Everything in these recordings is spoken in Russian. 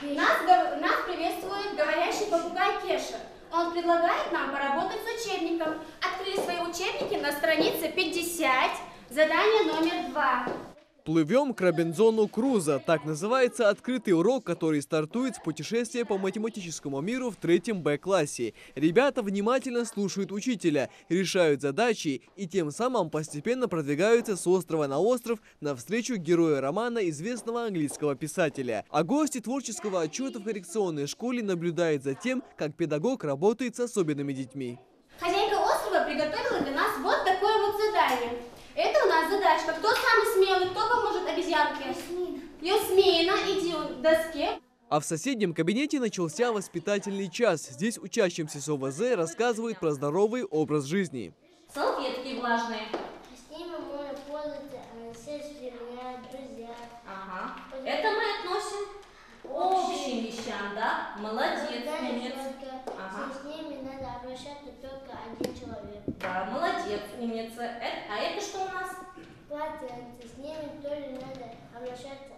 Нас приветствует говорящий попугай Кеша. Он предлагает нам поработать с учебником. Открыли свои учебники на странице 50, задание номер 2. Плывем к Робинзону Крузо. Так называется открытый урок, который стартует с путешествия по математическому миру в 3 Б-классе. Ребята внимательно слушают учителя, решают задачи и тем самым постепенно продвигаются с острова на остров навстречу герою романа известного английского писателя. А гости творческого отчета в коррекционной школе наблюдают за тем, как педагог работает с особенными детьми. Хозяйка острова приготовила для нас вот такое вот задание. Это у нас задачка. Кто самый смелый, кто поможет обезьянке? Ясмина, иди к доске. А в соседнем кабинете начался воспитательный час. Здесь учащимся с ОВЗ рассказывают про здоровый образ жизни. Салфетки влажные. С ними можно пользоваться, все меня друзья. Ага. Это мы относим к общим вещам, да? Молодец, умница. Ага. С ними надо обращаться только один человек. Да, молодец, умница. А это что у нас? Полотенце. С ними тоже надо обращаться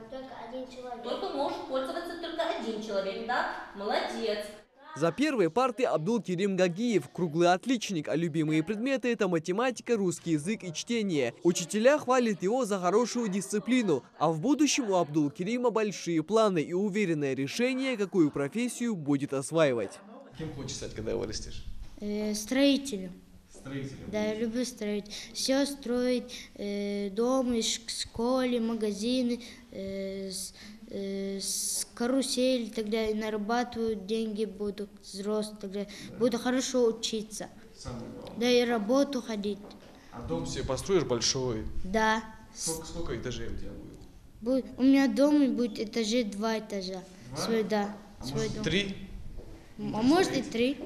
только один человек. Только может пользоваться только один человек, да? Молодец. За первой партой Абдул-Керим Гагиев, круглый отличник, а любимые предметы – это математика, русский язык и чтение. Учителя хвалят его за хорошую дисциплину, а в будущем у Абдул-Керима большие планы и уверенное решение, какую профессию будет осваивать. Кем хочешь стать, когда вырастешь? Строителем. Строителем? Да, я люблю строить. Все строить, дома, школе, магазины, карусель, тогда и нарабатывают деньги, буду взрослый, тогда буду хорошо учиться. Самое главное. Да, и работу ходить. А дом себе построишь большой? Да. Сколько этажей у тебя будет? У меня дома будет этажей 2 этажа. 2? Свой, да. А свой может дом. 3? А может и 3.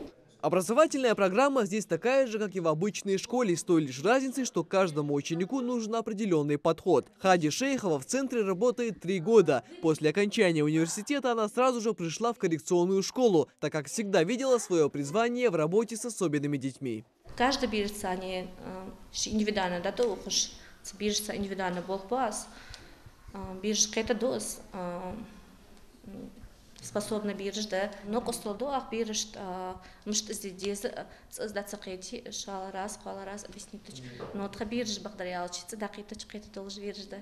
Образовательная программа здесь такая же, как и в обычной школе, с той лишь разницей, что каждому ученику нужен определенный подход. Хади Шейхова в центре работает 3 года. После окончания университета она сразу же пришла в коррекционную школу, так как всегда видела свое призвание в работе с особенными детьми. Каждый берется, они индивидуально, да, то берется индивидуально болбас, берешь какая-то доз. Способна бирж, да, но костолдоах бирж, может здесь создаться какие-то шаларас, объяснить, но от бирж благодаря учиться, да, какие-то должны бирж, да.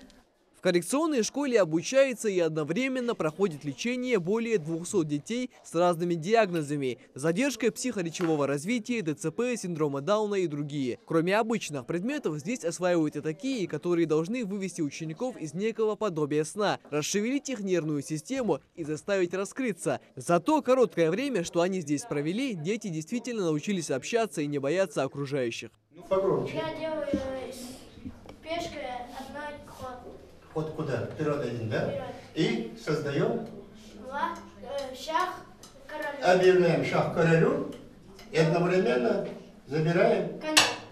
В коррекционной школе обучается и одновременно проходит лечение более 200 детей с разными диагнозами, задержкой психоречевого развития, ДЦП, синдрома Дауна и другие. Кроме обычных предметов, здесь осваивают и такие, которые должны вывести учеников из некого подобия сна, расшевелить их нервную систему и заставить раскрыться. За то короткое время, что они здесь провели, дети действительно научились общаться и не бояться окружающих. Погромче. Я делаю пешкой одной ход. Ход куда? Вперед один, да? Вперед. И создаем. Шах королю. Объявляем шах королю и одновременно забираем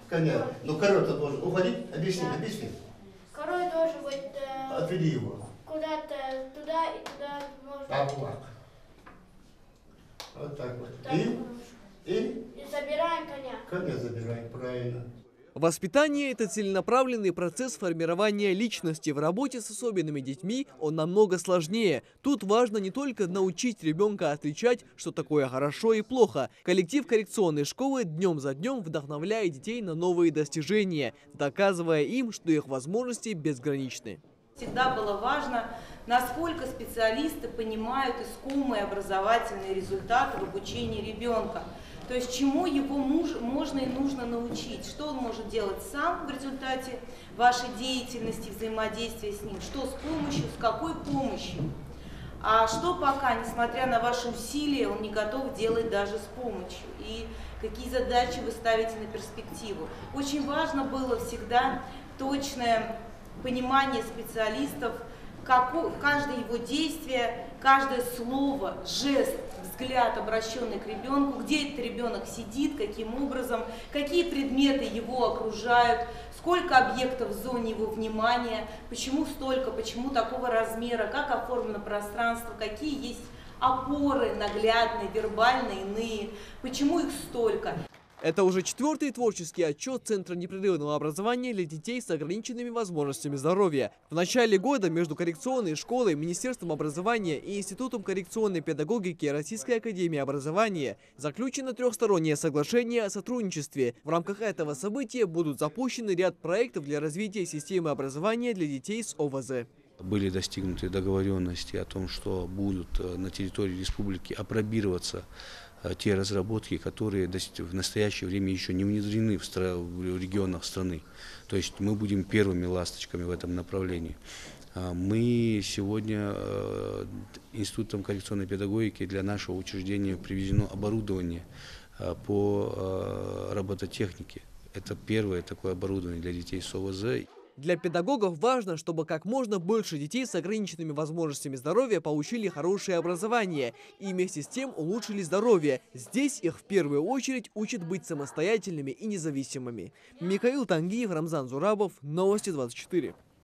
коня. Ну король-то должен уходить. Объясни. Король должен быть Отведи его. куда-то туда и туда можно. Так. Вот так вот. Так, И забираем коня. коня забираем, правильно. Воспитание – это целенаправленный процесс формирования личности. В работе с особенными детьми он намного сложнее. Тут важно не только научить ребенка отличать, что такое хорошо и плохо. Коллектив коррекционной школы днем за днем вдохновляет детей на новые достижения, доказывая им, что их возможности безграничны. Всегда было важно, насколько специалисты понимают искомые образовательные результаты в обучении ребенка. То есть чему его можно и нужно научить, что он может делать сам в результате вашей деятельности, взаимодействия с ним, что с помощью, с какой помощью. А что пока, несмотря на ваши усилия, он не готов делать даже с помощью. И какие задачи вы ставите на перспективу. Очень важно было всегда точное понимание специалистов, каждое его действие, каждое слово, жест, взгляд, обращенный к ребенку, где этот ребенок сидит, каким образом, какие предметы его окружают, сколько объектов в зоне его внимания, почему столько, почему такого размера, как оформлено пространство, какие есть опоры наглядные, вербальные, иные, почему их столько. Это уже 4-й творческий отчет Центра непрерывного образования для детей с ограниченными возможностями здоровья. В начале года между коррекционной школой, Министерством образования и Институтом коррекционной педагогики Российской академии образования заключено трехстороннее соглашение о сотрудничестве. В рамках этого события будут запущены ряд проектов для развития системы образования для детей с ОВЗ. Были достигнуты договоренности о том, что будут на территории республики апробироваться те разработки, которые в настоящее время еще не внедрены в регионах страны. То есть мы будем первыми ласточками в этом направлении. Мы сегодня Институтом коррекционной педагогики для нашего учреждения привезено оборудование по робототехнике. Это первое такое оборудование для детей с ОВЗ. Для педагогов важно, чтобы как можно больше детей с ограниченными возможностями здоровья получили хорошее образование и вместе с тем улучшили здоровье. Здесь их в первую очередь учат быть самостоятельными и независимыми. Михаил Тангиев, Рамзан Зурабов, Новости 24.